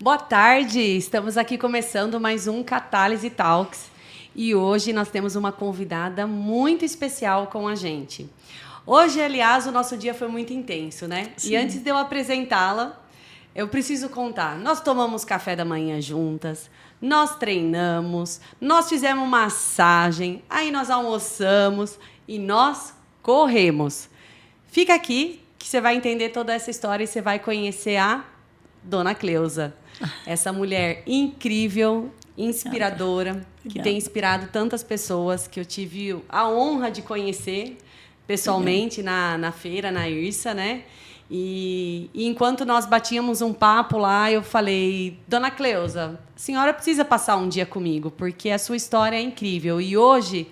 Boa tarde, estamos aqui começando mais um Catálise Talks e hoje nós temos uma convidada muito especial com a gente. Hoje, aliás, o nosso dia foi muito intenso, né? Sim. E antes de eu apresentá-la, eu preciso contar. Nós tomamos café da manhã juntas, nós treinamos, nós fizemos massagem, aí nós almoçamos e nós corremos. Fica aqui que você vai entender toda essa história e você vai conhecer a Dona Cleusa. Essa mulher incrível, inspiradora, que tem inspirado tantas pessoas, que eu tive a honra de conhecer pessoalmente na feira, na IRSA, né? E enquanto nós batíamos um papo lá, eu falei, Dona Cleusa, a senhora precisa passar um dia comigo, porque a sua história é incrível. E hoje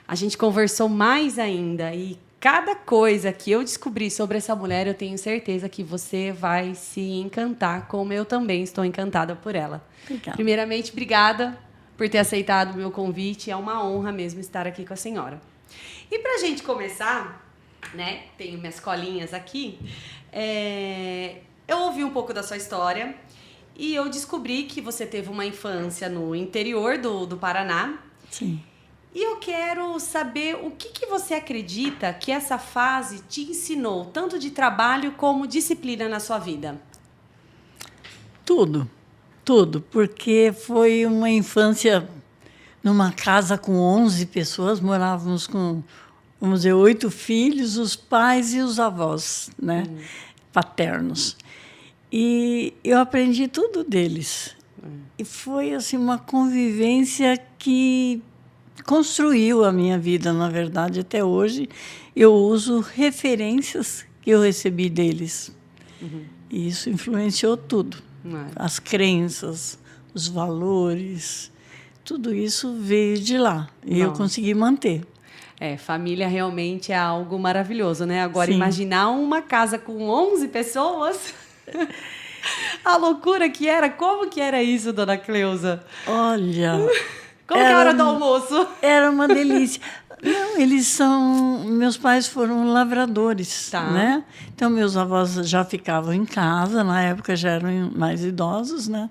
a gente conversou mais ainda. E cada coisa que eu descobri sobre essa mulher, eu tenho certeza que você vai se encantar, como eu também estou encantada por ela. Obrigada. Primeiramente, obrigada por ter aceitado o meu convite. É uma honra mesmo estar aqui com a senhora. E para a gente começar, né, tenho minhas colinhas aqui, eu ouvi um pouco da sua história e eu descobri que você teve uma infância no interior do Paraná. Sim. E eu quero saber o que você acredita que essa fase te ensinou, tanto de trabalho como disciplina na sua vida? Tudo, porque foi uma infância numa casa com 11 pessoas, morávamos com, vamos dizer, 8 filhos, os pais e os avós, né, paternos. E eu aprendi tudo deles. E foi assim, uma convivência que construiu a minha vida, na verdade, até hoje. Eu uso referências que eu recebi deles. E isso influenciou tudo. As crenças, os valores, tudo isso veio de lá. E eu consegui manter. Família realmente é algo maravilhoso, né? Agora, Sim. Imaginar uma casa com 11 pessoas... A loucura que era. Como que era isso, Dona Cleusa? Olha... Como que é a hora do almoço? Era uma delícia. Não, eles são... Meus pais foram lavradores, né? Então, meus avós já ficavam em casa, na época já eram mais idosos, né?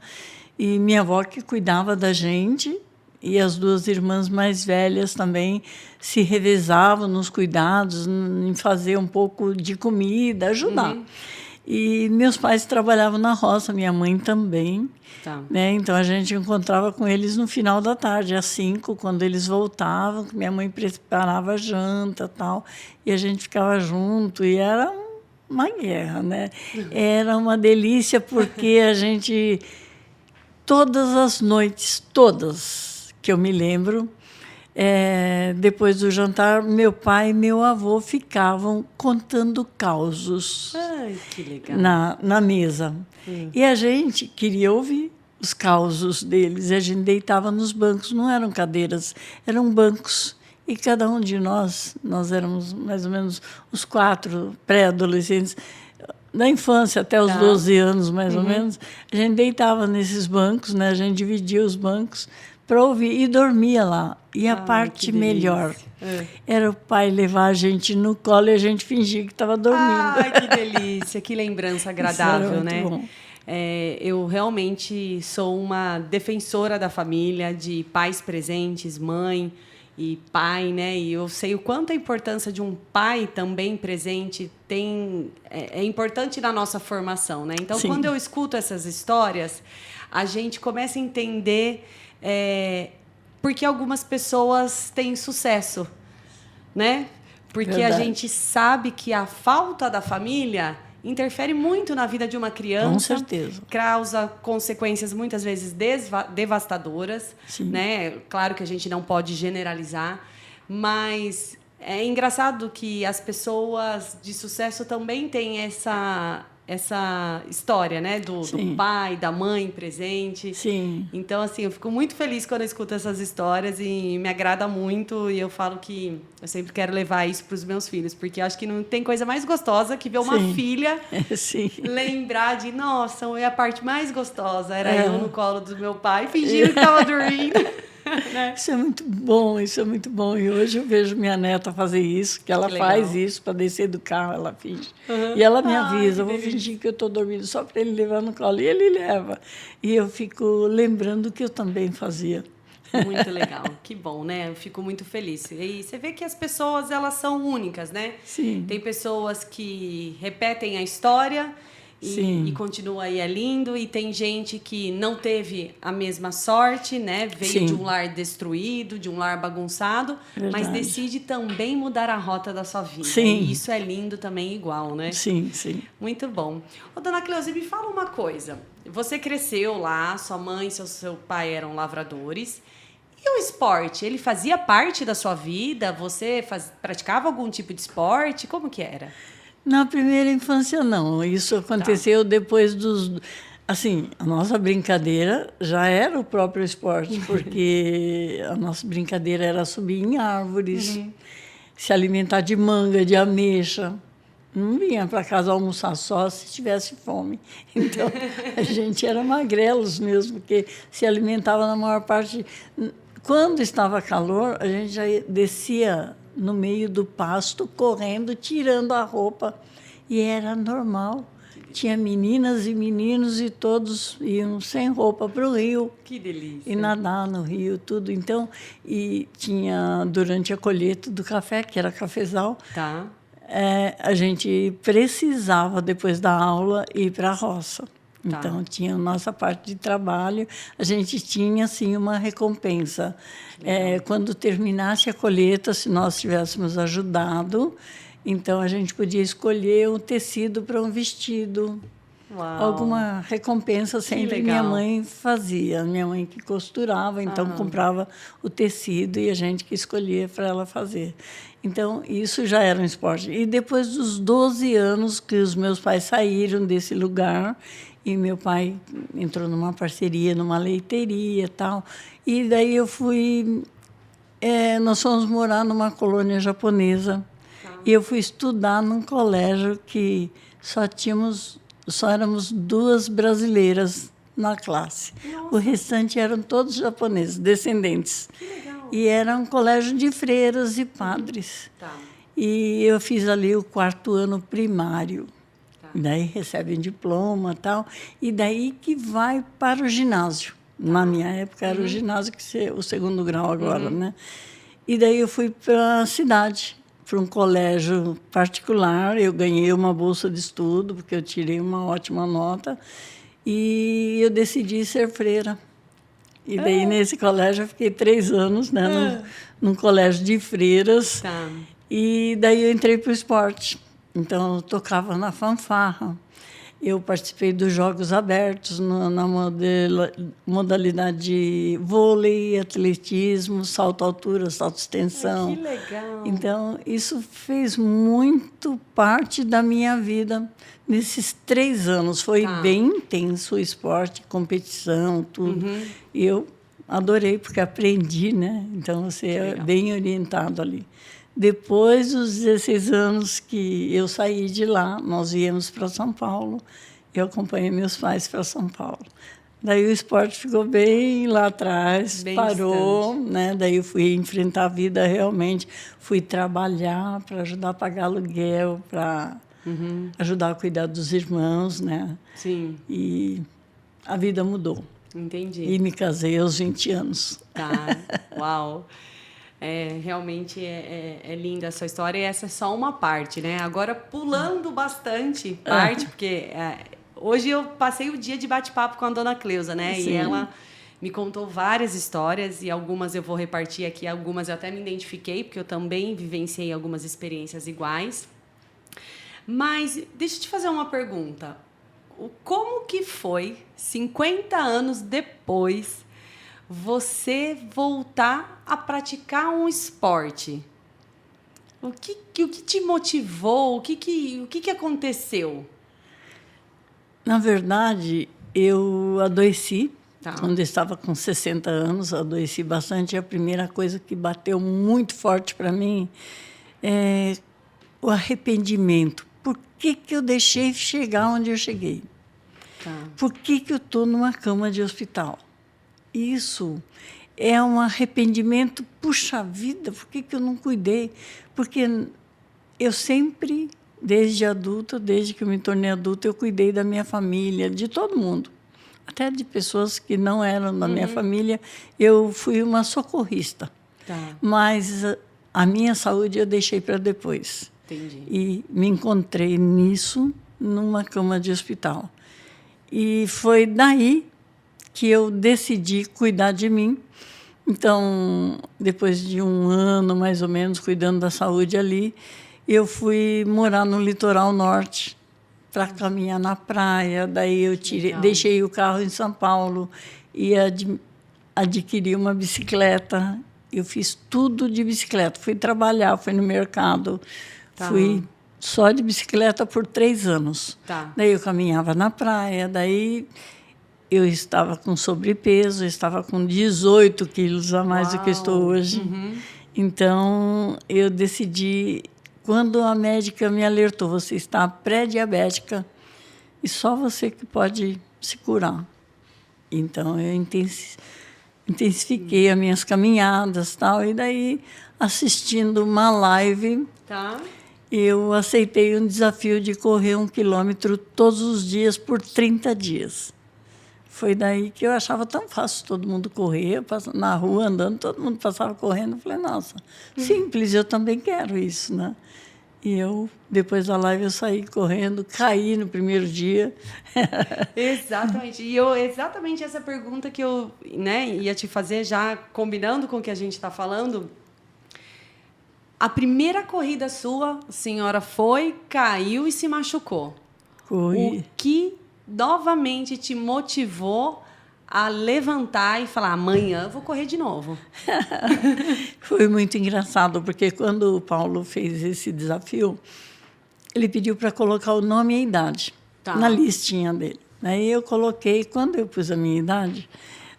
E minha avó que cuidava da gente, e as 2 irmãs mais velhas também se revezavam nos cuidados, em fazer um pouco de comida, ajudar. E meus pais trabalhavam na roça, minha mãe também. Né? Então, a gente encontrava com eles no final da tarde, às 5, quando eles voltavam, minha mãe preparava janta e tal, e a gente ficava junto, e era uma guerra, né? Era uma delícia, porque a gente, todas as noites, todas que eu me lembro, depois do jantar, meu pai e meu avô ficavam contando causos. Ai, que legal. Na mesa. E a gente queria ouvir os causos deles. E a gente deitava nos bancos. Não eram cadeiras, eram bancos. E cada um de nós éramos mais ou menos os 4 pré-adolescentes, da infância até os 12 anos, mais ou menos. A gente deitava nesses bancos, né? A gente dividia os bancos para ouvir e dormia lá. E a parte melhor era o pai levar a gente no colo e a gente fingia que estava dormindo. Ai, que delícia, que lembrança agradável, né? Bom. Eu realmente sou uma defensora da família, de pais presentes, mãe e pai, né? E eu sei o quanto a importância de um pai também presente é importante na nossa formação, né? Então, quando eu escuto essas histórias, a gente começa a entender porque algumas pessoas têm sucesso, né? Porque Verdade. A gente sabe que a falta da família interfere muito na vida de uma criança. Com certeza. Causa consequências muitas vezes devastadoras, né? Claro que a gente não pode generalizar, mas é engraçado que as pessoas de sucesso também têm essa história, né? Do pai, da mãe presente. Sim. Então, assim, eu fico muito feliz quando eu escuto essas histórias e me agrada muito. E eu falo que eu sempre quero levar isso para os meus filhos, porque acho que não tem coisa mais gostosa que ver uma filha lembrar de, nossa, é a parte mais gostosa. Era eu no colo do meu pai, fingindo que estava dormindo. Né? Isso é muito bom, isso é muito bom. E hoje eu vejo minha neta fazer isso, que ela faz isso para descer do carro, ela finge. E ela me avisa, eu vou fingir que eu estou dormindo só para ele levar no colo. E ele leva. E eu fico lembrando que eu também fazia. Muito legal, que bom, né? Eu fico muito feliz. E você vê que as pessoas, elas são únicas, né? Sim. Tem pessoas que repetem a história e continua aí, é lindo. E tem gente que não teve a mesma sorte, né? Veio de um lar destruído, de um lar bagunçado, mas decide também mudar a rota da sua vida. Sim. E isso é lindo também igual, né? Sim, sim. Muito bom. Ô, dona Cleusa, me fala uma coisa. Você cresceu lá, sua mãe e seu pai eram lavradores. E o esporte, ele fazia parte da sua vida? Você praticava algum tipo de esporte? Como que era? Na primeira infância, não. Isso aconteceu depois dos... Assim, a nossa brincadeira já era o próprio esporte, porque a nossa brincadeira era subir em árvores, se alimentar de manga, de ameixa. Não vinha para casa almoçar só se tivesse fome. Então, a gente era magrelos mesmo, porque se alimentava na maior parte... Quando estava calor, a gente já descia no meio do pasto, correndo, tirando a roupa. E era normal. Tinha meninas e meninos e todos iam sem roupa para o rio. Que delícia. E nadar no rio, tudo. Então, e tinha, durante a colheita do café, que era cafezal, a gente precisava, depois da aula, ir para a roça. Então, tinha a nossa parte de trabalho, a gente tinha, assim, uma recompensa. Quando terminasse a colheita, se nós tivéssemos ajudado, então a gente podia escolher um tecido para um vestido. Uau. Alguma recompensa sempre minha mãe fazia. Minha mãe que costurava, então comprava o tecido e a gente que escolhia para ela fazer. Então, isso já era um esporte. E depois dos 12 anos que os meus pais saíram desse lugar, e meu pai entrou numa parceria, numa leiteria e tal. E daí eu fui... nós fomos morar numa colônia japonesa. E eu fui estudar num colégio que só éramos 2 brasileiras na classe. Nossa. O restante eram todos japoneses, descendentes. Que legal. E era um colégio de freiras e padres. E eu fiz ali o 4º ano primário. Daí recebe um diploma e tal. E daí que vai para o ginásio. Na minha época era o ginásio, que é o 2º grau agora, né? E daí eu fui para a cidade, para um colégio particular. Eu ganhei uma bolsa de estudo, porque eu tirei uma ótima nota. E eu decidi ser freira. E daí, nesse colégio, eu fiquei 3 anos, né? Num colégio de freiras. E daí eu entrei para o esporte. Então, eu tocava na fanfarra. Eu participei dos Jogos Abertos na modalidade de vôlei, atletismo, salto altura, salto extensão. Que legal! Então, isso fez muito parte da minha vida nesses 3 anos. Foi bem intenso o esporte, competição, tudo. E eu adorei, porque aprendi, né? Então, você é bem orientado ali. Depois dos 16 anos que eu saí de lá, nós viemos para São Paulo. Eu acompanhei meus pais para São Paulo. Daí o esporte ficou bem lá atrás, parou, né? Daí eu fui enfrentar a vida realmente. Fui trabalhar para ajudar a pagar aluguel, para ajudar a cuidar dos irmãos, né? Sim. E a vida mudou. Entendi. E me casei aos 20 anos. Uau! Realmente é linda essa história, e essa é só uma parte, né? Agora, pulando bastante parte, porque hoje eu passei o dia de bate-papo com a dona Cleusa, né? Sim. E ela me contou várias histórias, e algumas eu vou repartir aqui, algumas eu até me identifiquei, porque eu também vivenciei algumas experiências iguais. Mas deixa eu te fazer uma pergunta. Como que foi, 50 anos depois, você voltar a praticar um esporte? O que te motivou? O que aconteceu? Na verdade, eu adoeci. Quando eu estava com 60 anos, adoeci bastante. E a primeira coisa que bateu muito forte para mim é o arrependimento. Por que eu deixei chegar onde eu cheguei? Por que eu estou numa cama de hospital? Isso é um arrependimento. Puxa vida, por que eu não cuidei? Porque eu sempre, desde adulta, desde que eu me tornei adulta, eu cuidei da minha família, de todo mundo. Até de pessoas que não eram da minha família. Eu fui uma socorrista. Tá. Mas a minha saúde eu deixei para depois. Entendi. E me encontrei nisso numa cama de hospital. E foi daí que eu decidi cuidar de mim. Então, depois de um ano, mais ou menos, cuidando da saúde ali, eu fui morar no litoral norte para caminhar na praia. Daí eu deixei o carro em São Paulo e adquiri uma bicicleta. Eu fiz tudo de bicicleta. Fui trabalhar, fui no mercado, fui só de bicicleta por 3 anos. Tá. Daí eu caminhava na praia, daí eu estava com sobrepeso, eu estava com 18 quilos a mais do que estou hoje. Então, eu decidi, quando a médica me alertou, você está pré-diabética e só você que pode se curar. Então, eu intensifiquei as minhas caminhadas, tal, e daí, assistindo uma live, eu aceitei um desafio de correr 1 quilômetro todos os dias por 30 dias. Foi daí que eu achava tão fácil todo mundo correr, na rua andando, todo mundo passava correndo. Eu falei, nossa, simples, eu também quero isso, né? E eu, depois da live, eu saí correndo, caí no primeiro dia. Exatamente. E exatamente essa pergunta que eu, né, ia te fazer, já combinando com o que a gente está falando. A primeira corrida sua, a senhora foi, caiu e se machucou. Foi. O que novamente te motivou a levantar e falar, amanhã eu vou correr de novo? Foi muito engraçado, porque quando o Paulo fez esse desafio, ele pediu para colocar o nome e a idade na listinha dele. Aí eu coloquei, quando eu pus a minha idade,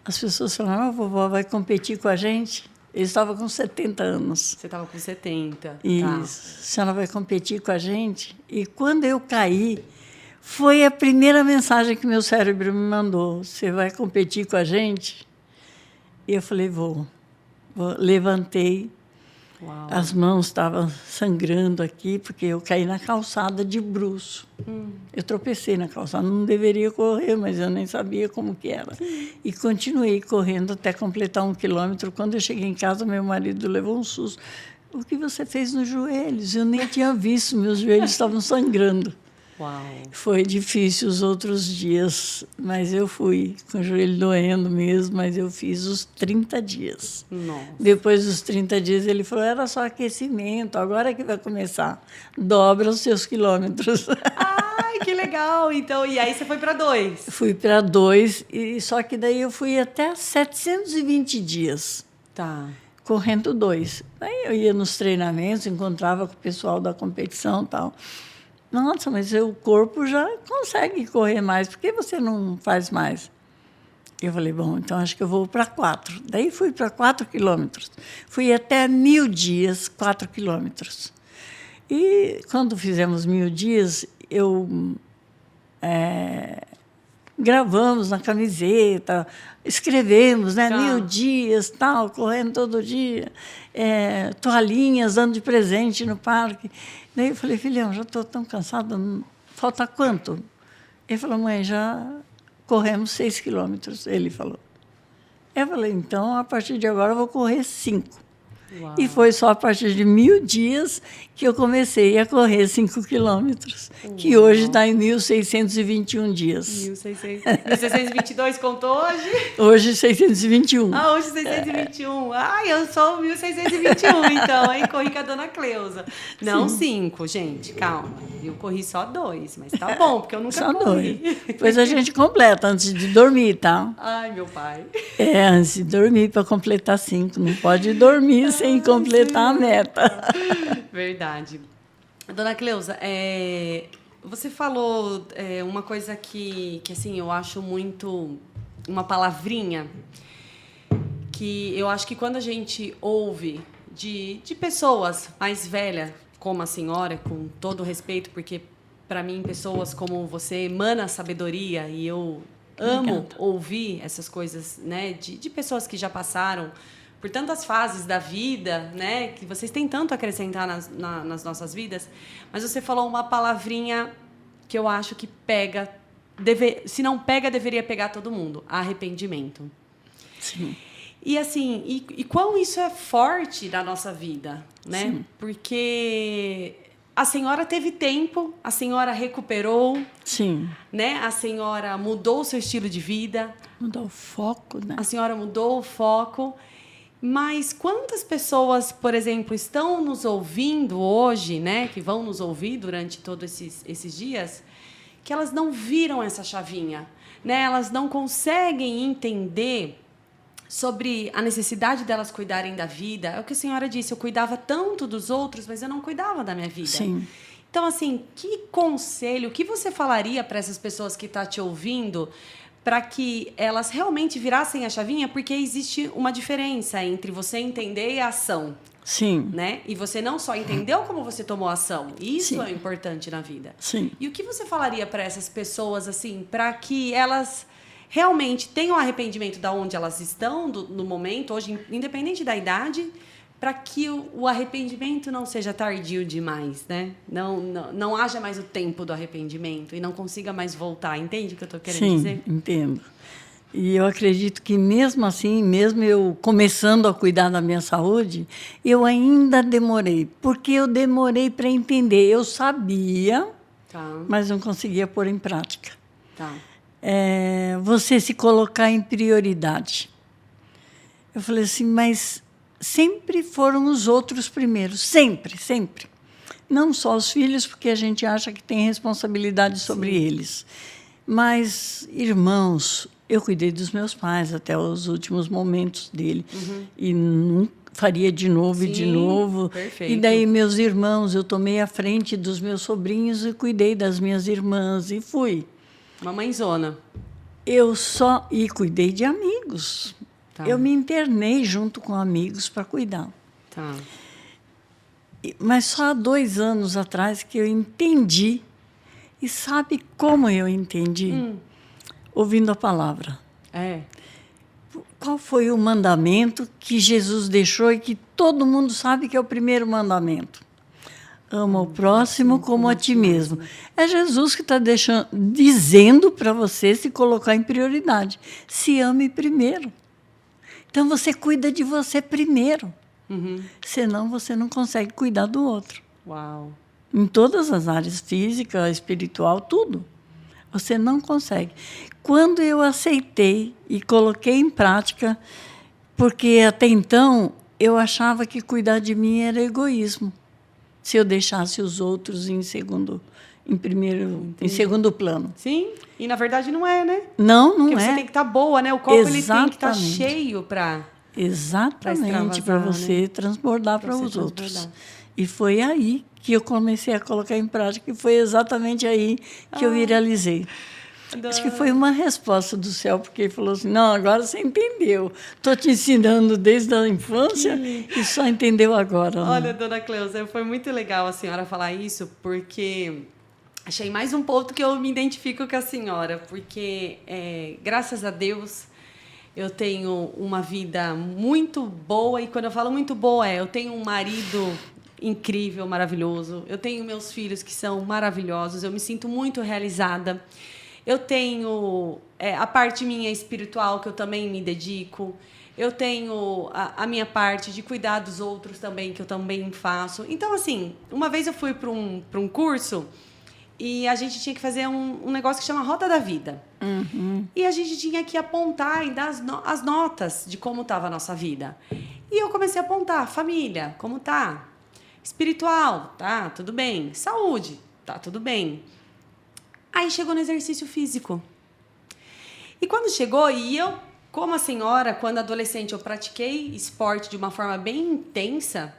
as pessoas falaram, a vovó vai competir com a gente? Ele estava com 70 anos. Você estava com 70. Isso. A senhora vai competir com a gente? E quando eu caí, foi a primeira mensagem que meu cérebro me mandou. Você vai competir com a gente? E eu falei, vou. Levantei. Uau. As mãos estavam sangrando aqui, porque eu caí na calçada de bruço. Eu tropecei na calçada, não deveria correr, mas eu nem sabia como que era. E continuei correndo até completar 1 quilômetro. Quando eu cheguei em casa, meu marido levou um susto. O que você fez nos joelhos? Eu nem tinha visto, meus joelhos estavam sangrando. Uau. Foi difícil os outros dias, mas eu fui com o joelho doendo mesmo, mas eu fiz os 30 dias. Nossa. Depois dos 30 dias, ele falou, era só aquecimento, agora que vai começar. Dobra os seus quilômetros. Ai, que legal! Então, e aí você foi para 2? Fui para 2, só que daí eu fui até 720 dias. Tá. Correndo 2. Aí eu ia nos treinamentos, encontrava com o pessoal da competição e tal. Nossa, mas o corpo já consegue correr mais, por que você não faz mais? Eu falei, bom, então acho que eu vou para 4. Daí fui para 4 quilômetros. Fui até 1000 dias, 4 quilômetros. E quando fizemos 1000 dias, gravamos na camiseta, escrevemos, né? 1000 dias, tal, correndo todo dia, toalhinhas dando de presente no parque. Daí eu falei, filhão, já estou tão cansada, falta quanto? Ele falou, mãe, já corremos 6 quilômetros, ele falou. Eu falei, então, a partir de agora eu vou correr 5. Uau. E foi só a partir de 1000 dias que eu comecei a correr 5 quilômetros, que hoje está em 1.621 dias. 1.622 contou hoje? Hoje 621. Ah, hoje 621. Ai, eu sou 1.621, então, hein? Corri com a dona Cleusa. Não 5, gente, calma. Eu corri só 2, mas tá bom, porque eu nunca só corri. 2. Depois a gente completa antes de dormir, tá? Ai, meu pai. Antes de dormir para completar 5. Não pode dormir sem completar a meta. Verdade. Dona Cleusa, você falou uma coisa que assim, eu acho muito... Uma palavrinha que eu acho que quando a gente ouve de pessoas mais velhas, como a senhora, com todo respeito, porque, para mim, pessoas como você emana sabedoria e eu amo ouvir essas coisas, né, de pessoas que já passaram por tantas fases da vida, né, que vocês têm tanto a acrescentar nas nossas vidas. Mas você falou uma palavrinha que eu acho que pega, se não pega, deveria pegar todo mundo: arrependimento. Sim. E assim, e quão isso é forte na nossa vida, né? Sim. Porque a senhora teve tempo, a senhora recuperou. Sim. Né? A senhora mudou o seu estilo de vida. Mudou o foco, né? A senhora mudou o foco. Mas quantas pessoas, por exemplo, estão nos ouvindo hoje, né? Que vão nos ouvir durante todos esses dias, que elas não viram essa chavinha, né? Elas não conseguem entender sobre a necessidade delas cuidarem da vida. É o que a senhora disse: eu cuidava tanto dos outros, mas eu não cuidava da minha vida. Sim. Então, assim, que conselho, o que você falaria para essas pessoas que estão te ouvindo para que elas realmente virassem a chavinha? Porque existe uma diferença entre você entender e a ação. Sim. Né? E você não só entendeu como você tomou ação. Isso Sim. é importante na vida. Sim. E o que você falaria para essas pessoas, assim, para que elas realmente tenham arrependimento de onde elas estão no momento, hoje, independente da idade, para que o arrependimento não seja tardio demais, né? Não haja mais o tempo do arrependimento e não consiga mais voltar. Entende o que eu estou querendo dizer? Sim, entendo. E eu acredito que, mesmo assim, mesmo eu começando a cuidar da minha saúde, eu ainda demorei. Porque eu demorei para entender. Eu sabia, mas não conseguia pôr em prática. Tá. Você se colocar em prioridade. Eu falei assim, mas sempre foram os outros primeiro. Sempre, sempre. Não só os filhos, porque a gente acha que tem responsabilidade sobre Sim. eles. Mas, irmãos, eu cuidei dos meus pais até os últimos momentos dele. Uhum. E nunca faria de novo. Sim, e de novo. Perfeito. E daí, meus irmãos, eu tomei a frente dos meus sobrinhos e cuidei das minhas irmãs. E fui. Uma mãezona. E cuidei de amigos. Tá. Eu me internei junto com amigos para cuidar. Tá. Mas só há 2 anos atrás que eu entendi. E sabe como eu entendi? Ouvindo a palavra. Qual foi o mandamento que Jesus deixou e que todo mundo sabe que é o primeiro mandamento? Ama o próximo como a ti mesmo. É Jesus que está dizendo para você se colocar em prioridade. Se ame primeiro. Então, você cuida de você primeiro. Uhum. Senão, você não consegue cuidar do outro. Uau. Em todas as áreas, física, espiritual, tudo. Você não consegue. Quando eu aceitei e coloquei em prática, porque até então eu achava que cuidar de mim era egoísmo. Se eu deixasse os outros em segundo plano. Sim, e na verdade não é, né? Não Porque é. Você tem que estar boa, né? O copo ele tem que estar cheio para... Exatamente, para você transbordar para os outros. E foi aí que eu comecei a colocar em prática, e foi exatamente aí que eu viralizei. Acho que foi uma resposta do céu, porque ele falou assim, não, agora você entendeu. Estou te ensinando desde a infância e só entendeu agora. Olha, dona Cleusa, foi muito legal a senhora falar isso, porque achei mais um ponto que eu me identifico com a senhora, porque, graças a Deus, eu tenho uma vida muito boa, e quando eu falo muito boa, eu tenho um marido incrível, maravilhoso, eu tenho meus filhos que são maravilhosos, eu me sinto muito realizada. Eu tenho a parte minha espiritual, que eu também me dedico. Eu tenho a minha parte de cuidar dos outros também, que eu também faço. Então, assim, uma vez eu fui para um curso e a gente tinha que fazer um negócio que chama Roda da Vida. Uhum. E a gente tinha que apontar e dar as notas de como estava a nossa vida. E eu comecei a apontar: família, como tá? Espiritual, tá, tudo bem. Saúde, tá, tudo bem. Aí chegou no exercício físico. E quando chegou, e eu, como a senhora, quando adolescente, eu pratiquei esporte de uma forma bem intensa,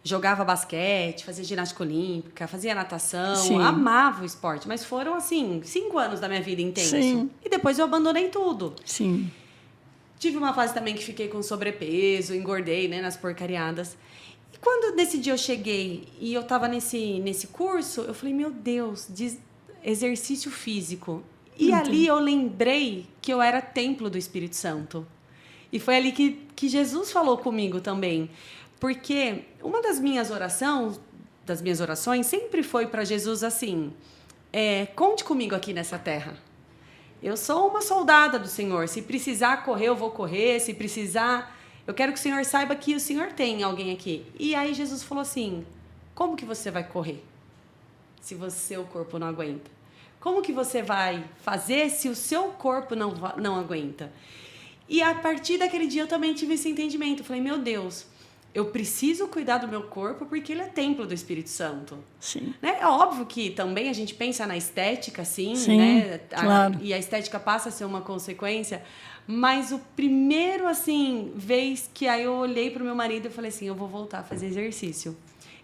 jogava basquete, fazia ginástica olímpica, fazia natação, Sim. amava o esporte, mas foram, assim, 5 anos da minha vida intenso. Sim. E depois eu abandonei tudo. Sim. Tive uma fase também que fiquei com sobrepeso, engordei, né, nas porcariadas. E quando nesse dia eu cheguei e eu estava nesse curso, eu falei, meu Deus, exercício físico. E ali eu lembrei que eu era templo do Espírito Santo. E foi ali que Jesus falou comigo também. Porque uma das minhas orações sempre foi para Jesus assim, conte comigo aqui nessa terra. Eu sou uma soldada do Senhor. Se precisar correr, eu vou correr. Se precisar, eu quero que o Senhor saiba que o Senhor tem alguém aqui. E aí Jesus falou assim, como que você vai correr se o seu corpo não aguenta? Como que você vai fazer se o seu corpo não aguenta? E a partir daquele dia eu também tive esse entendimento. Eu falei, meu Deus, eu preciso cuidar do meu corpo porque ele é templo do Espírito Santo. Sim. Né? É óbvio que também a gente pensa na estética, sim, né? Claro. E a estética passa a ser uma consequência. Mas o primeiro, assim, vez que aí eu olhei para o meu marido e falei assim, eu vou voltar a fazer exercício.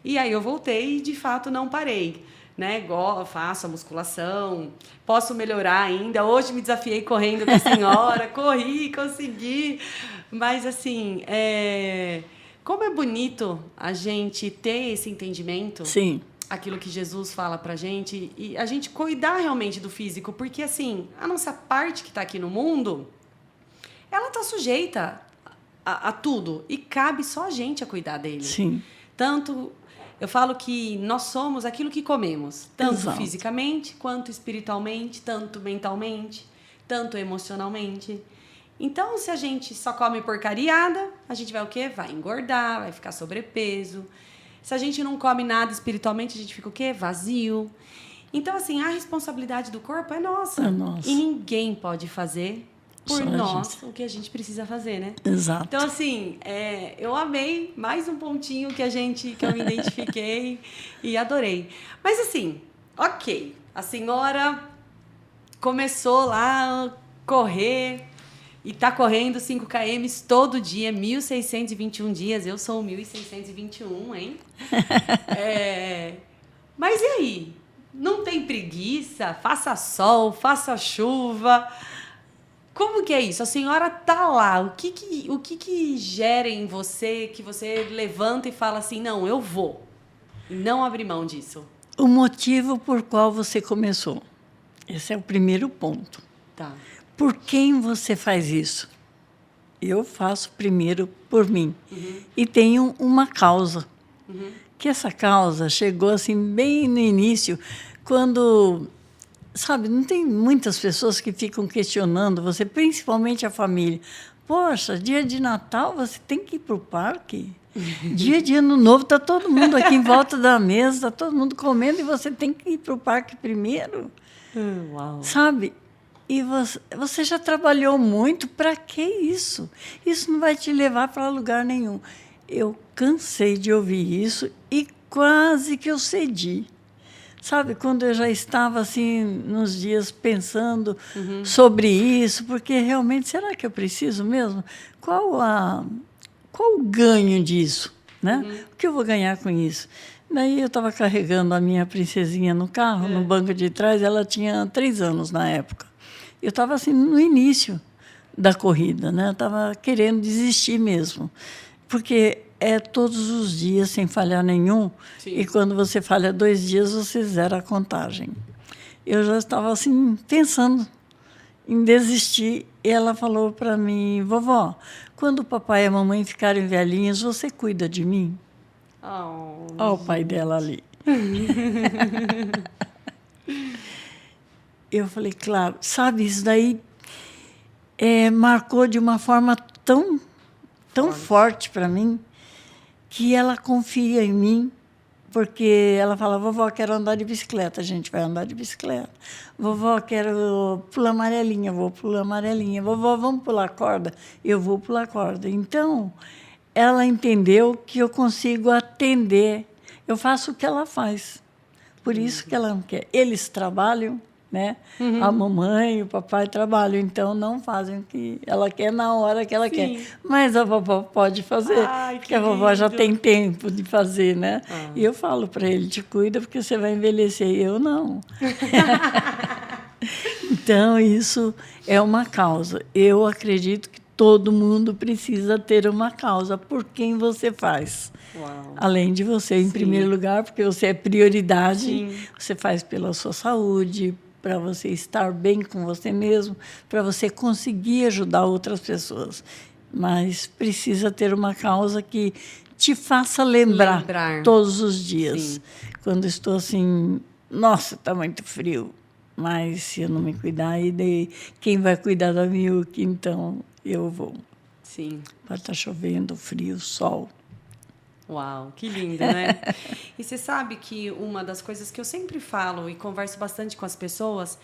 E aí eu voltei e, de fato, não parei. Né? Faço a musculação, posso melhorar ainda. Hoje me desafiei correndo com a senhora, corri, consegui. Mas, assim, como é bonito a gente ter esse entendimento, sim, aquilo que Jesus fala pra gente, e a gente cuidar realmente do físico, porque, assim, a nossa parte que está aqui no mundo, ela está sujeita a tudo, e cabe só a gente a cuidar dele. Sim. Tanto... Eu falo que nós somos aquilo que comemos, tanto Exato. fisicamente, quanto espiritualmente, tanto mentalmente, tanto emocionalmente. Então, se a gente só come porcariada, a gente vai o quê? Vai engordar, vai ficar sobrepeso. Se a gente não come nada espiritualmente, a gente fica o quê? Vazio. Então, assim, a responsabilidade do corpo é nossa. É nossa. E ninguém pode fazer por Só nós o que a gente precisa fazer, né? Exato. Então, assim, eu amei mais um pontinho que eu me identifiquei e adorei. Mas, assim, ok, a senhora começou lá a correr e tá correndo 5 km todo dia, 1.621 dias. Eu sou 1.621, hein? Mas e aí? Não tem preguiça? Faça sol, faça chuva... Como que é isso? A senhora tá lá, o que gera em você que você levanta e fala assim, não, eu vou, não abrir mão disso? O motivo por qual você começou. Esse é o primeiro ponto. Tá. Por quem você faz isso? Eu faço primeiro por mim. Uhum. E tenho uma causa. Uhum. Que essa causa chegou assim bem no início, quando... Sabe, não tem muitas pessoas que ficam questionando você, principalmente a família. Poxa, dia de Natal você tem que ir para o parque? Dia de Ano Novo, está todo mundo aqui em volta da mesa, está todo mundo comendo e você tem que ir para o parque primeiro? Uau. Sabe? E você já trabalhou muito, para que isso? Isso não vai te levar para lugar nenhum. Eu cansei de ouvir isso e quase que eu cedi. Sabe, quando eu já estava assim, nos dias pensando sobre isso, porque realmente, será que eu preciso mesmo? Qual o ganho disso? Né? O que eu vou ganhar com isso? Daí eu estava carregando a minha princesinha no carro, no banco de trás, ela tinha 3 anos na época. Eu estava assim, no início da corrida, né? Eu estava querendo desistir mesmo, porque... todos os dias, sem falhar nenhum. Sim. E quando você falha 2 dias, você zera a contagem. Eu já estava assim, pensando em desistir. E ela falou para mim, vovó, quando o papai e a mamãe ficarem velhinhos, você cuida de mim? Olha o pai dela ali. Eu falei, claro. Sabe, isso daí marcou de uma forma tão forte para mim, que ela confia em mim, porque ela fala, vovó, quero andar de bicicleta, a gente vai andar de bicicleta. Vovó, quero pular amarelinha, vou pular amarelinha. Vovó, vamos pular corda? Eu vou pular corda. Então, ela entendeu que eu consigo atender, eu faço o que ela faz. Por isso que ela não quer. Eles trabalham, né? A mamãe e o papai trabalham, então não fazem o que ela quer na hora que ela quer. Mas a vovó pode fazer, porque a vovó já tem tempo de fazer, né? E eu falo para ele, te cuida porque você vai envelhecer. E eu não. Então, isso é uma causa. Eu acredito que todo mundo precisa ter uma causa por quem você faz. Uau. Além de você, em primeiro lugar, porque você é prioridade, você faz pela sua saúde, para você estar bem com você mesmo, para você conseguir ajudar outras pessoas. Mas precisa ter uma causa que te faça lembrar todos os dias. Sim. Quando estou assim, nossa, está muito frio, mas se eu não me cuidar, aí quem vai cuidar da Milk? Então eu vou. Sim. Pode estar chovendo, frio, sol. Uau, que lindo, né? E você sabe que uma das coisas que eu sempre falo e converso bastante com as pessoas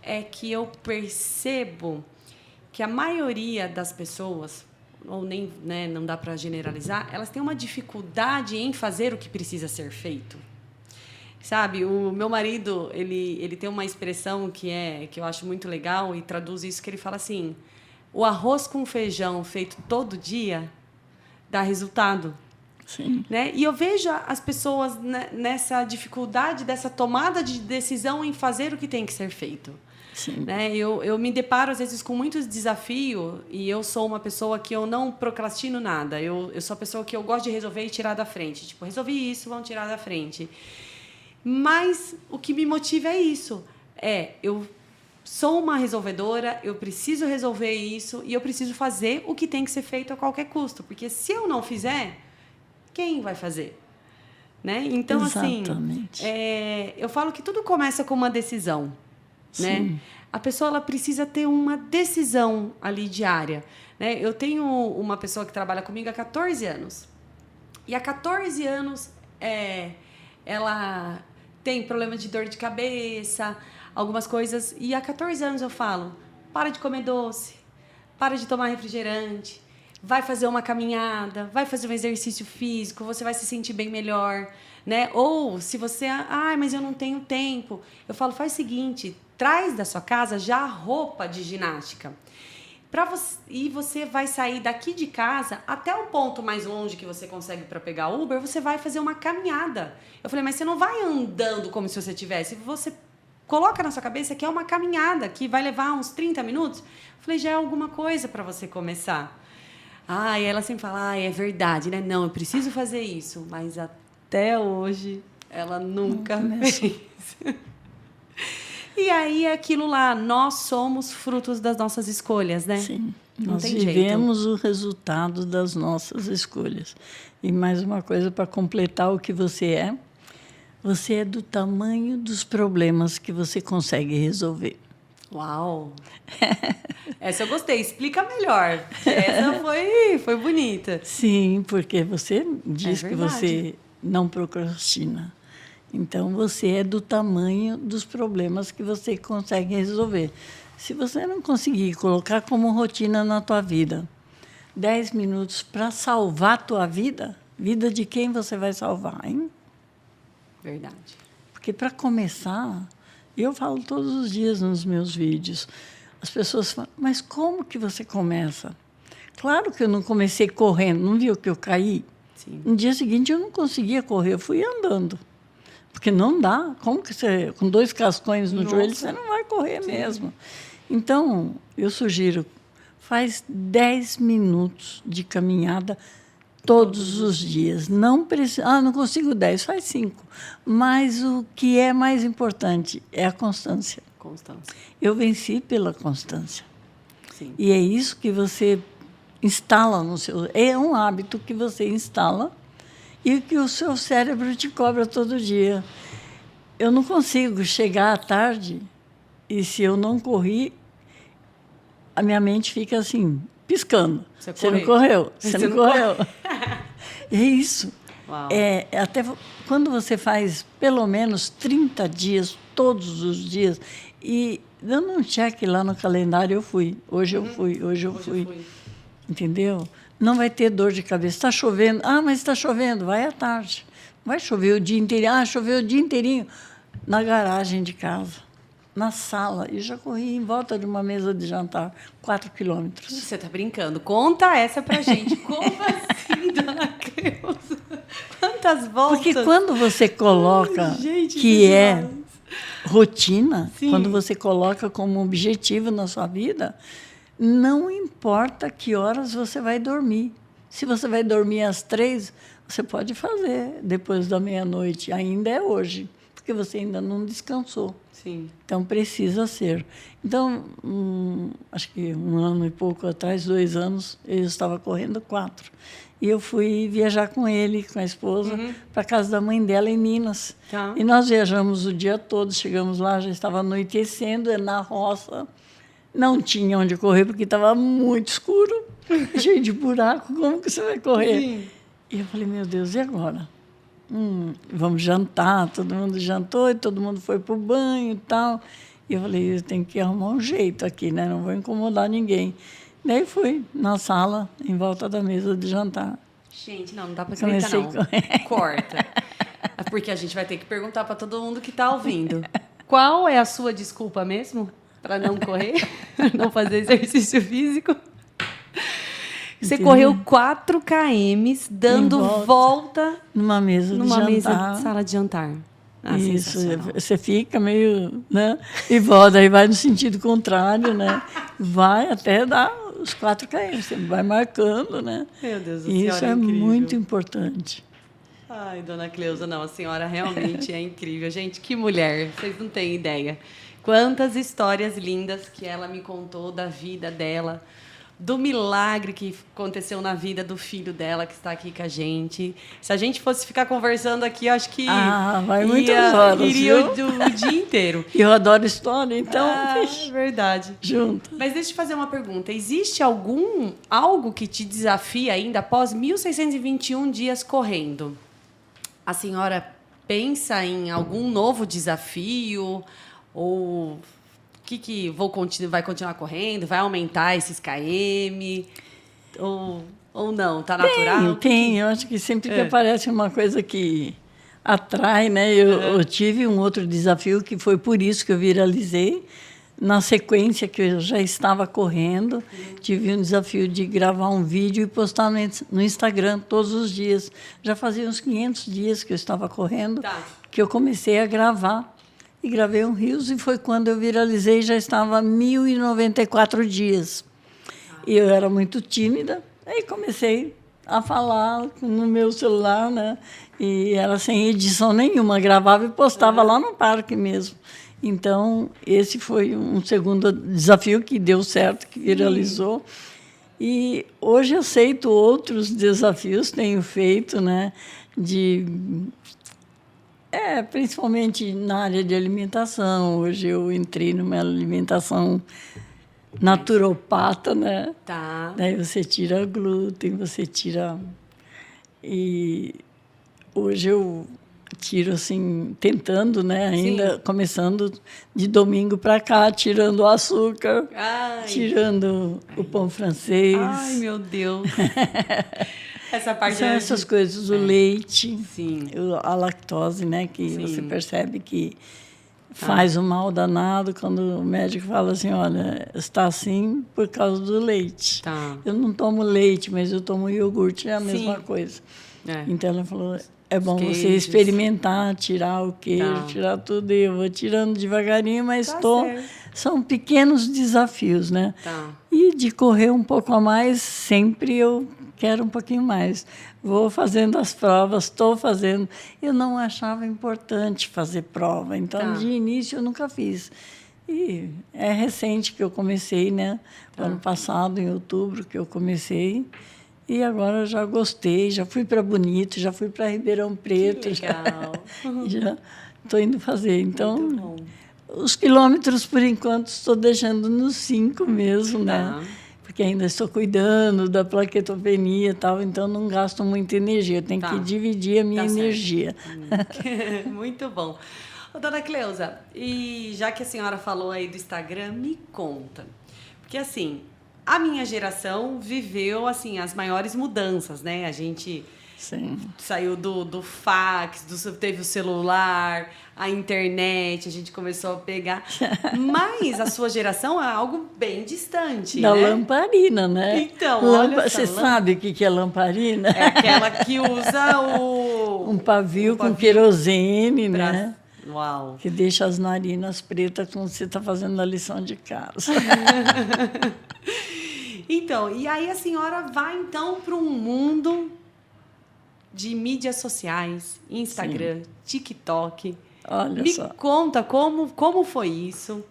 é que eu percebo que a maioria das pessoas, ou nem, né, não dá para generalizar, elas têm uma dificuldade em fazer o que precisa ser feito. Sabe, o meu marido, ele tem uma expressão que eu acho muito legal e traduz isso, que ele fala assim: o arroz com feijão feito todo dia dá resultado. Sim. Né? E eu vejo as pessoas nessa dificuldade, dessa tomada de decisão em fazer o que tem que ser feito. Sim. Né? Eu me deparo, às vezes, com muitos desafios, e eu sou uma pessoa que eu não procrastino nada. Eu sou a pessoa que eu gosto de resolver e tirar da frente. Tipo, resolvi isso, vamos tirar da frente. Mas o que me motiva é isso. Eu sou uma resolvedora, eu preciso resolver isso e eu preciso fazer o que tem que ser feito a qualquer custo. Porque se eu não fizer, quem vai fazer? Né? Então, exatamente. assim, eu falo que tudo começa com uma decisão. Né? A pessoa ela precisa ter uma decisão ali diária. Né? Eu tenho uma pessoa que trabalha comigo há 14 anos. E há 14 anos ela tem problema de dor de cabeça, algumas coisas. E há 14 anos eu falo, para de comer doce, para de tomar refrigerante, vai fazer uma caminhada, vai fazer um exercício físico, você vai se sentir bem melhor, né? Ou se você, mas eu não tenho tempo, eu falo, faz o seguinte, traz da sua casa já a roupa de ginástica. E você vai sair daqui de casa até o ponto mais longe que você consegue para pegar Uber, você vai fazer uma caminhada. Eu falei, mas você não vai andando como se você tivesse, você coloca na sua cabeça que é uma caminhada, que vai levar uns 30 minutos. Eu falei, já é alguma coisa para você começar. E ela sempre fala, é verdade, né? Não, eu preciso fazer isso. Mas até hoje, ela nunca fez. E aí, é aquilo lá, nós somos frutos das nossas escolhas, né? Sim, nós vivemos o resultado das nossas escolhas. E mais uma coisa para completar o que você é do tamanho dos problemas que você consegue resolver. Uau! Essa eu gostei. Explica melhor. Essa foi bonita. Sim, porque você diz que você não procrastina. Então, você é do tamanho dos problemas que você consegue resolver. Se você não conseguir colocar como rotina na tua vida 10 minutos para salvar a tua vida, vida de quem você vai salvar, hein? Verdade. Porque, para começar, eu falo todos os dias nos meus vídeos, as pessoas falam, mas como que você começa? Claro que eu não comecei correndo, não viu que eu caí? Sim. No dia seguinte, eu não conseguia correr, eu fui andando. Porque não dá. Como que você, com 2 cascões no joelho, você não vai correr mesmo? Então, eu sugiro, faz 10 minutos de caminhada todos os dias. Não precisa, não consigo 10, faz 5. Mas o que é mais importante é a constância. Eu venci pela constância. Sim. E é isso que você instala no seu... É um hábito que você instala e que o seu cérebro te cobra todo dia. Eu não consigo chegar à tarde e, se eu não corri, a minha mente fica assim, piscando. Você não correu? Você não correu? É isso. Uau. Até quando você faz pelo menos 30 dias, todos os dias, e dando um check lá no calendário, eu fui. Hoje eu fui, hoje eu fui. Entendeu? Não vai ter dor de cabeça. Está chovendo. Mas está chovendo. Vai à tarde. Vai chover o dia inteirinho. Choveu o dia inteirinho. Na garagem de casa, na sala. E já corri em volta de uma mesa de jantar, 4 quilômetros. Você está brincando. Conta essa pra gente. Como assim, dona Creuza? Quantas voltas? Porque quando você coloca que é rotina, sim, quando você coloca como objetivo na sua vida, não importa que horas você vai dormir. Se você vai dormir às 3, você pode fazer depois da meia-noite. Ainda é hoje. porque você ainda não descansou. Sim. Então, precisa ser. Então, acho que 1 ano e pouco atrás, 2 anos, eu estava correndo 4. E eu fui viajar com ele, com a esposa, para a casa da mãe dela, em Minas. Tá. E nós viajamos o dia todo, chegamos lá, já estava anoitecendo, na roça. Não tinha onde correr, porque estava muito escuro, cheio de buraco. Como que você vai correr? Sim. E eu falei, meu Deus, e agora? Vamos jantar. Todo mundo jantou e todo mundo foi para o banho e tal. E eu falei, eu tenho que arrumar um jeito aqui, né? Não vou incomodar ninguém. Daí fui na sala, em volta da mesa de jantar. Gente, não dá para acreditar, não. Corta. Porque a gente vai ter que perguntar para todo mundo que está ouvindo. Qual é a sua desculpa mesmo para não correr? Não fazer exercício físico? Você correu 4 km dando volta numa mesa de sala de jantar. Isso, você fica meio, né? E volta, aí vai no sentido contrário, né? Vai até dar os 4 km, você vai marcando, né? Meu Deus do céu, isso é muito importante. Ai, dona Cleusa, não, a senhora realmente é incrível. Gente, que mulher, vocês não têm ideia. Quantas histórias lindas que ela me contou da vida dela, do milagre que aconteceu na vida do filho dela, que está aqui com a gente. Se a gente fosse ficar conversando aqui, acho que vai muitas horas, iria o dia inteiro. Eu adoro história, então... É verdade. Junto. Mas deixa eu te fazer uma pergunta. Existe algo que te desafia ainda após 1.621 dias correndo? A senhora pensa em algum novo desafio? Ou... que vai continuar correndo? Vai aumentar esses km? Ou não? Está natural? Tem. Eu acho que sempre que aparece uma coisa que atrai, né? Eu tive um outro desafio, que foi por isso que eu viralizei. Na sequência que eu já estava correndo, tive um desafio de gravar um vídeo e postar no Instagram todos os dias. Já fazia uns 500 dias que eu estava correndo, que eu comecei a gravar. E gravei um Reels, e foi quando eu viralizei, já estava 1.094 dias. E eu era muito tímida, aí comecei a falar no meu celular, né? E era sem edição nenhuma, gravava e postava lá no parque mesmo. Então, esse foi um segundo desafio que deu certo, que viralizou. E hoje eu aceito outros desafios, tenho feito, né? Principalmente na área de alimentação. Hoje eu entrei numa alimentação naturopata, né? Tá. Daí você tira glúten, você tira... E hoje eu tiro, assim, tentando, né? Ainda começando de domingo para cá, tirando o açúcar, tirando o pão francês. Ai, meu Deus! Essa parte são essas coisas, o leite, sim, a lactose, né? Que você percebe que faz um mal danado quando o médico fala assim, olha, está assim por causa do leite. Tá. Eu não tomo leite, mas eu tomo iogurte, é a mesma coisa. Então ela falou, é bom você experimentar, tirar o queijo, tirar tudo. E eu vou tirando devagarinho, mas são pequenos desafios, né? E de correr um pouco a mais, sempre eu quero um pouquinho mais. Vou fazendo as provas, estou fazendo. Eu não achava importante fazer prova, então, de início, eu nunca fiz. E é recente que eu comecei, né? Ano passado, em outubro, que eu comecei. E agora eu já gostei, já fui para Bonito, já fui para Ribeirão Preto. Que legal! Já estou indo fazer. Então, os quilômetros, por enquanto, estou deixando nos 5 mesmo, né? Porque ainda estou cuidando da plaquetopenia e tal, então não gasto muita energia. Eu tenho que dividir a minha energia. Muito bom. Ô, dona Cleusa, e já que a senhora falou aí do Instagram, me conta. Porque, assim, a minha geração viveu, assim, as maiores mudanças, né? A gente saiu do fax, teve o celular, a internet, a gente começou a pegar. Mas a sua geração é algo bem distante, da lamparina, né? Então, olha você sabe o que é lamparina? É aquela que usa um pavio com querosene, né? Uau! Que deixa as narinas pretas quando você está fazendo a lição de casa. Então, e aí a senhora vai, então, para um mundo de mídias sociais, Instagram, TikTok. Olha só. Me conta como foi isso?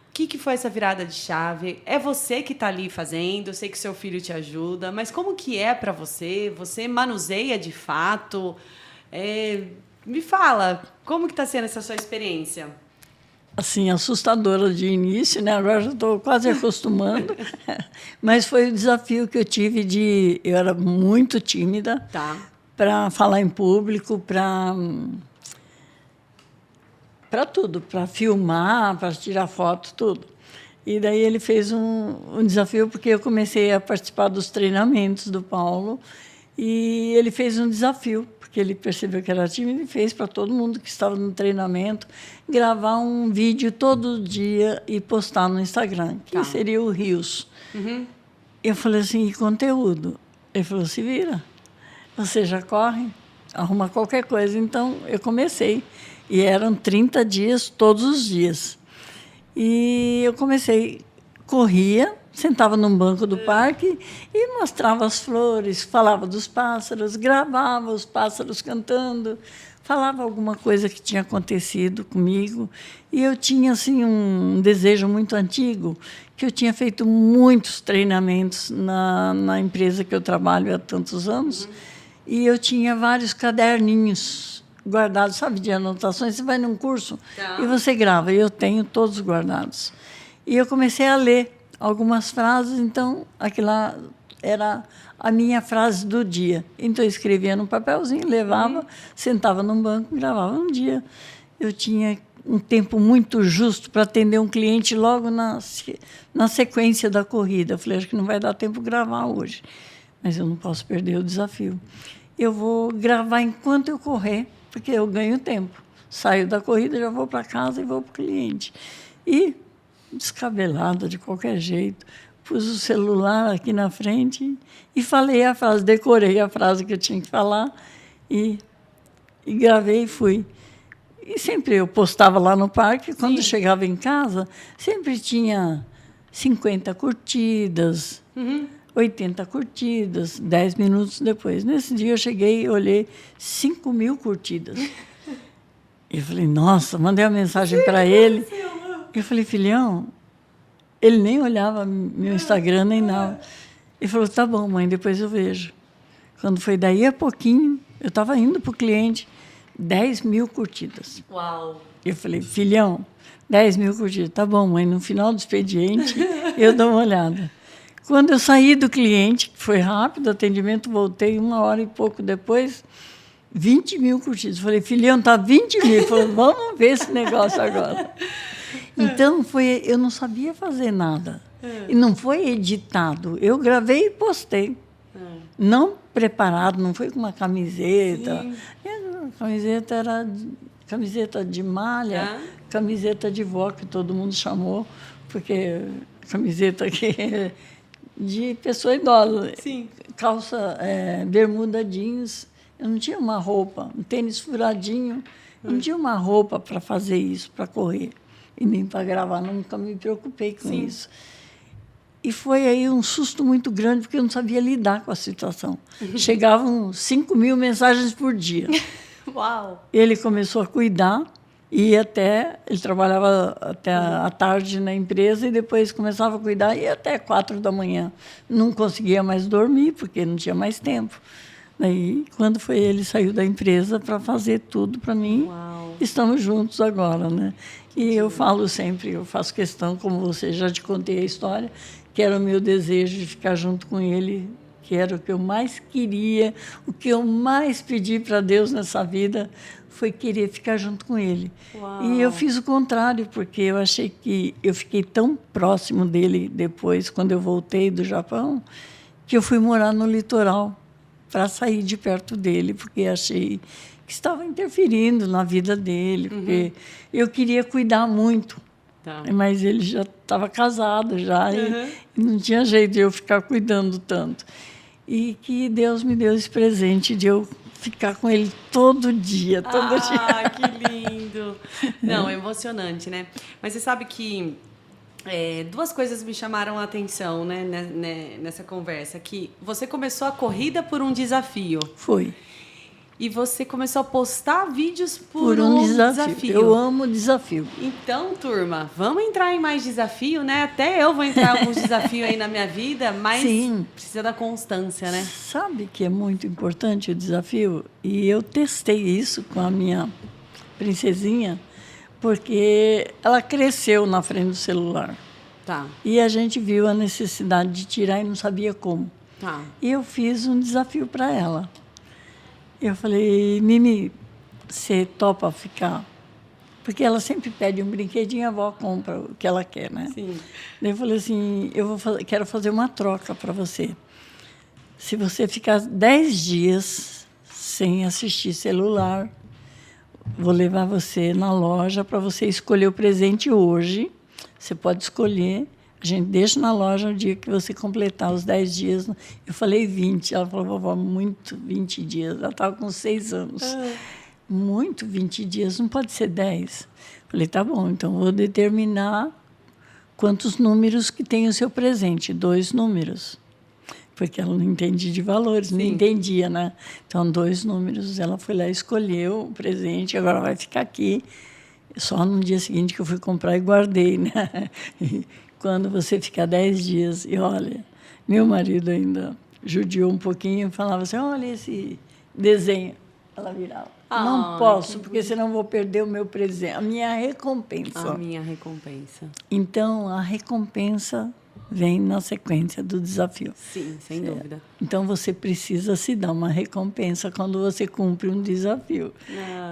O que foi essa virada de chave? É você que está ali fazendo, eu sei que seu filho te ajuda, mas como que é para você? Você manuseia de fato? Me fala, como que está sendo essa sua experiência? Assim, assustadora de início, né? Agora já estou quase acostumando. Mas foi o desafio que eu tive de... Eu era muito tímida para falar em público, para tudo, para filmar, para tirar foto, tudo. E daí ele fez um desafio, porque eu comecei a participar dos treinamentos do Paulo, e ele fez um desafio, porque ele percebeu que era tímido e fez para todo mundo que estava no treinamento gravar um vídeo todo dia e postar no Instagram, que seria o Reels. Uhum. Eu falei assim, e conteúdo? Ele falou, se vira. Você já corre? Arruma qualquer coisa. Então, eu comecei. E eram 30 dias, todos os dias. E eu comecei, corria, sentava num banco do parque e mostrava as flores, falava dos pássaros, gravava os pássaros cantando, falava alguma coisa que tinha acontecido comigo. E eu tinha assim um desejo muito antigo, que eu tinha feito muitos treinamentos na empresa que eu trabalho há tantos anos, e eu tinha vários caderninhos guardados, sabe, de anotações. Você vai num curso e você grava, e eu tenho todos guardados. E eu comecei a ler algumas frases, então aquilo lá era a minha frase do dia. Então eu escrevia num papelzinho, levava, sentava num banco e gravava. Um dia eu tinha um tempo muito justo para atender um cliente logo na sequência da corrida. Eu falei, acho que não vai dar tempo de gravar hoje, mas eu não posso perder o desafio. Eu vou gravar enquanto eu correr, porque eu ganho tempo. Saio da corrida, já vou para casa e vou para o cliente. E, descabelada de qualquer jeito, pus o celular aqui na frente e falei a frase, decorei a frase que eu tinha que falar e gravei e fui. E sempre eu postava lá no parque, quando chegava em casa, sempre tinha 50 curtidas, 80 curtidas, 10 minutos depois. Nesse dia eu cheguei e olhei 5.000 curtidas. Eu falei, nossa, mandei uma mensagem para ele. Eu falei, filhão, ele nem olhava meu Instagram nem nada. Ele falou, tá bom, mãe, depois eu vejo. Quando foi daí a pouquinho, eu estava indo para o cliente, 10.000 curtidas. Uau! Eu falei, filhão, 10.000 curtidas. Tá bom, mãe, no final do expediente eu dou uma olhada. Quando eu saí do cliente, que foi rápido, o atendimento, voltei 1 hora e pouco depois, 20.000 curtidas. Falei, filhão, tá 20.000. Ele falou, vamos ver esse negócio agora. Então, eu não sabia fazer nada. E não foi editado. Eu gravei e postei. Não preparado, não foi com uma camiseta. A camiseta era camiseta de malha, camiseta de vó, que todo mundo chamou, porque camiseta que de pessoa idosa. Sim. Calça, bermuda jeans. Eu não tinha uma roupa, um tênis furadinho. Não tinha uma roupa para fazer isso, para correr. E nem para gravar, nunca me preocupei com isso. E foi aí um susto muito grande, porque eu não sabia lidar com a situação. Chegavam 5.000 mensagens por dia. Uau! Ele começou a cuidar, ele trabalhava até a tarde na empresa e depois começava a cuidar e até 4 da manhã. Não conseguia mais dormir, porque não tinha mais tempo. Daí, quando foi ele, saiu da empresa para fazer tudo para mim. Uau. Estamos juntos agora, né? E eu falo sempre, eu faço questão, como você já te contei a história, que era o meu desejo de ficar junto com ele, que era o que eu mais queria, o que eu mais pedi para Deus nessa vida foi querer ficar junto com ele. Uau. E eu fiz o contrário, porque eu achei que eu fiquei tão próximo dele depois, quando eu voltei do Japão, que eu fui morar no litoral para sair de perto dele, porque achei que estava interferindo na vida dele, porque eu queria cuidar muito. Mas ele já estava casado já, e não tinha jeito de eu ficar cuidando tanto. E que Deus me deu esse presente de eu ficar com ele todo dia, todo dia. Ah, que lindo! Não, é emocionante, né? Mas você sabe que 2 coisas me chamaram a atenção, né, nessa conversa. Que você começou a corrida por um desafio. Foi. e você começou a postar vídeos por um desafio. Eu amo desafio. Então, turma, vamos entrar em mais desafio, né? Até eu vou entrar em alguns desafios aí na minha vida, mas sim, precisa da constância, né? Sabe que é muito importante o desafio? E eu testei isso com a minha princesinha, porque ela cresceu na frente do celular. Tá. E a gente viu a necessidade de tirar e não sabia como. Tá. E eu fiz um desafio para ela. Eu falei, Mimi, você topa ficar? Porque ela sempre pede um brinquedinho, a avó compra o que ela quer, né? Sim. Daí eu falei assim, quero fazer uma troca para você. Se você ficar 10 dias sem assistir celular, vou levar você na loja para você escolher o presente hoje. Você pode escolher. A gente deixa na loja o dia que você completar os 10 dias. Eu falei 20. Ela falou, vovó, muito 20 dias. Ela estava com 6 anos. Muito 20 dias, não pode ser 10. Falei, tá bom, então vou determinar quantos números que tem o seu presente. 2 números. Porque ela não entende de valores, não entendia, né? Então, 2 números. Ela foi lá, escolheu o presente, agora vai ficar aqui. Só no dia seguinte que eu fui comprar e guardei, né? Quando você ficar 10 dias, e olha, meu marido ainda judiou um pouquinho e falava assim, olha esse desenho. Ela virava, não posso, porque senão vou perder o meu presente, a minha recompensa. A minha recompensa. Então, a recompensa vem na sequência do desafio. Sim, sem dúvida. Então, você precisa se dar uma recompensa quando você cumpre um desafio.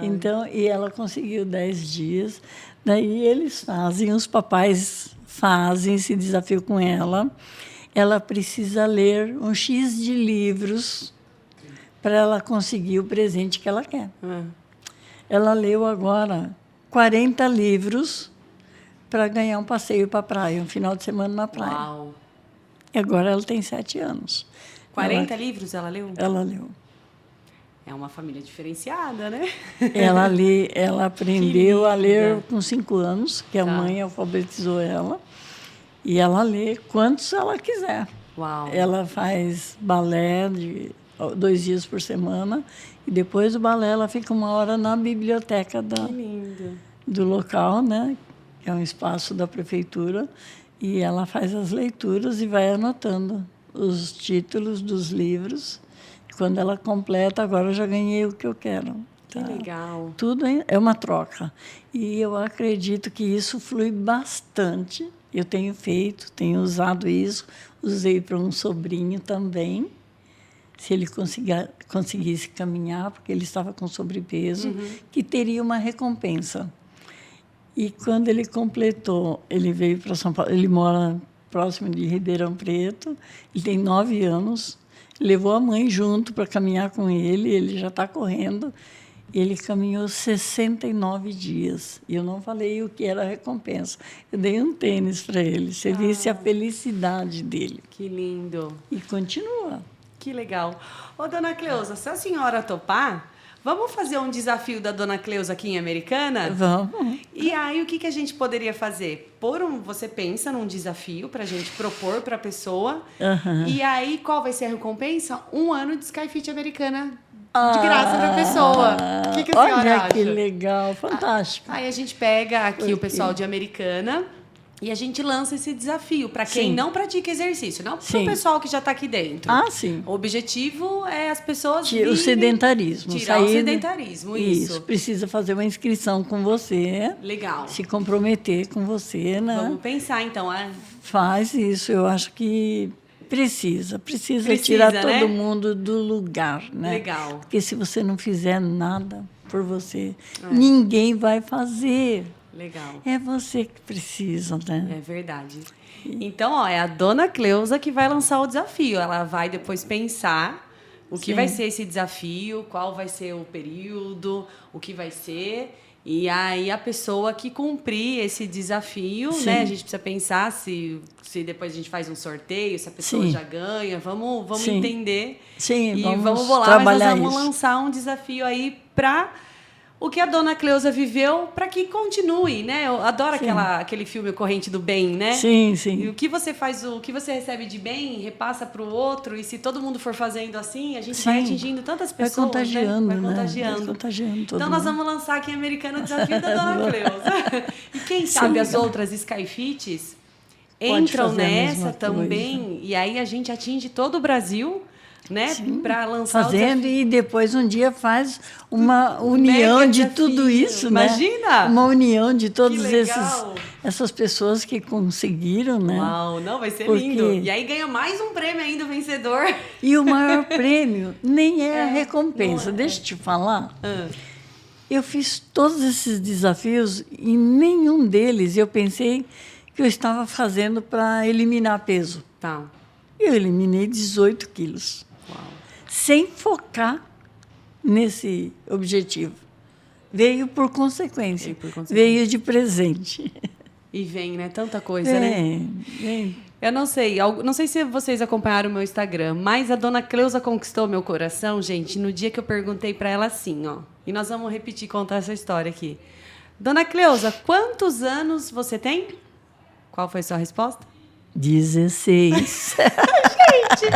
Então, e ela conseguiu 10 dias. Daí, eles fazem, os papais fazem esse desafio com ela. Ela precisa ler um X de livros para ela conseguir o presente que ela quer. Ela leu agora 40 livros para ganhar um passeio para a praia, um final de semana na praia. Uau! E agora ela tem 7 anos. 40 livros ela leu? Ela leu. É uma família diferenciada, né? Ela aprendeu a ler com 5 anos, que a mãe alfabetizou ela. E ela lê quantos ela quiser. Uau! Ela faz balé 2 dias por semana. E depois do balé, ela fica 1 hora na biblioteca do local, né? Que é um espaço da prefeitura. E ela faz as leituras e vai anotando os títulos dos livros. Quando ela completa, agora eu já ganhei o que eu quero. Que legal. Tudo é uma troca. E eu acredito que isso flui bastante. Eu tenho feito, tenho usado isso. Usei para um sobrinho também. Se ele conseguisse caminhar, porque ele estava com sobrepeso, que teria uma recompensa. E quando ele completou, ele veio para São Paulo, ele mora próximo de Ribeirão Preto, ele tem 9 anos, levou a mãe junto para caminhar com ele já está correndo. Ele caminhou 69 dias. E eu não falei o que era a recompensa. Eu dei um tênis para ele. Você visse a felicidade dele. Que lindo. E continua. Que legal. Ô, dona Cleusa, se a senhora topar, vamos fazer um desafio da dona Cleusa aqui em Americana? Vamos. E aí, o que a gente poderia fazer? Você pensa num desafio para a gente propor para a pessoa. E aí, qual vai ser a recompensa? 1 ano de Skyfit Americana de graça para a pessoa. O que a senhora acha? Olha que legal, fantástico. Aí a gente pega aqui o pessoal de Americana e a gente lança esse desafio para quem não pratica exercício, não para o pessoal que já está aqui dentro. Sim. O objetivo é as pessoas o sedentarismo. Tirar o sedentarismo, isso. Precisa fazer uma inscrição com você. Legal. Se comprometer com você, né? Vamos pensar, então. Faz isso, eu acho que precisa tirar todo mundo do lugar, né? Legal. Porque se você não fizer nada por você, ninguém vai fazer. Legal. É você que precisa, né? É verdade. Então, é a dona Cleusa que vai lançar o desafio. Ela vai depois pensar o que vai ser esse desafio, qual vai ser o período, o que vai ser. E aí a pessoa que cumprir esse desafio, né? A gente precisa pensar se depois a gente faz um sorteio, se a pessoa já ganha. Vamos entender. Sim, e vamos bolar, trabalhar mas nós vamos isso. lançar um desafio aí para o que a dona Cleusa viveu para que continue, né? Eu adoro aquele filme Corrente do Bem, né? Sim, sim. E o que você faz, o que você recebe de bem, repassa para o outro, e se todo mundo for fazendo assim, a gente vai atingindo tantas pessoas, vai contagiando, né? Vai contagiando todo então mundo. nós vamos lançar aqui Americano Desafio da dona Cleusa. E quem sabe as outras Skyfits entram nessa também, e aí a gente atinge todo o Brasil, né, para lançar fazendo e depois um dia faz uma união de tudo isso, imagina, né? Uma união de todas essas pessoas que conseguiram, né? Uau, não, vai ser lindo. E aí ganha mais um prêmio ainda o vencedor. E o maior prêmio nem é a recompensa. Deixa eu te falar. Eu fiz todos esses desafios e nenhum deles eu pensei que eu estava fazendo para eliminar peso. Tá. Eu eliminei 18 quilos. Uau. Sem focar nesse objetivo. Veio por consequência. Veio de presente. E vem, né? Tanta coisa, né? Vem. Eu não sei se vocês acompanharam o meu Instagram, mas a dona Cleusa conquistou meu coração, gente, no dia que eu perguntei para ela assim, ó. E nós vamos contar essa história aqui. Dona Cleusa, quantos anos você tem? Qual foi a sua resposta? 16. Gente,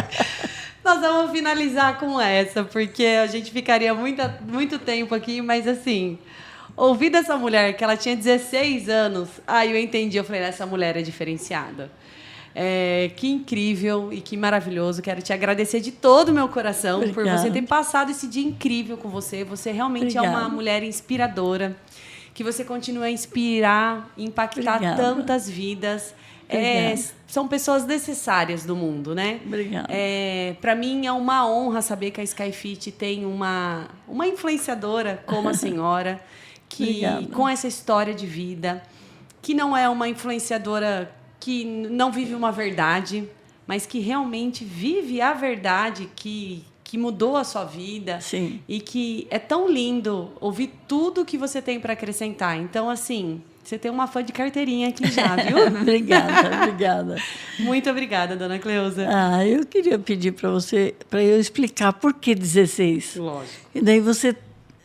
nós vamos finalizar com essa, porque a gente ficaria muito tempo aqui, mas assim, ouvir dessa mulher que ela tinha 16 anos, aí eu entendi, eu falei, essa mulher é diferenciada. Que incrível e que maravilhoso. Quero te agradecer de todo o meu coração por você ter passado esse dia incrível com você. Você realmente é uma mulher inspiradora, que você continua a inspirar, impactar tantas vidas. São pessoas necessárias do mundo, né? Obrigada. Para mim é uma honra saber que a Skyfit tem uma influenciadora como a senhora, que com essa história de vida, que não é uma influenciadora que não vive uma verdade, mas que realmente vive a verdade que mudou a sua vida. Sim. E que é tão lindo ouvir tudo que você tem para acrescentar. Então, assim, você tem uma fã de carteirinha aqui já, viu? Obrigada. Muito obrigada, dona Cleusa. Eu queria pedir para você, para eu explicar por que 16. Lógico. E daí você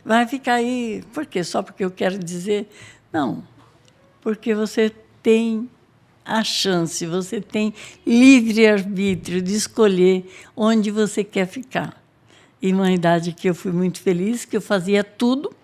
vai ficar aí, por quê? Só porque eu quero dizer? Não, porque você tem a chance, você tem livre-arbítrio de escolher onde você quer ficar. E uma idade que eu fui muito feliz, que eu fazia tudo,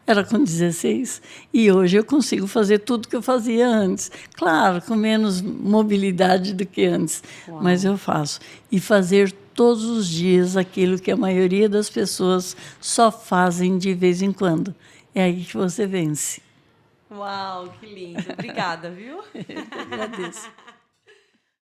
era com 16, e hoje eu consigo fazer tudo que eu fazia antes. Claro, com menos mobilidade do que antes, mas eu faço. E fazer todos os dias aquilo que a maioria das pessoas só fazem de vez em quando. É aí que você vence. Uau, que lindo. Obrigada, viu? Eu agradeço.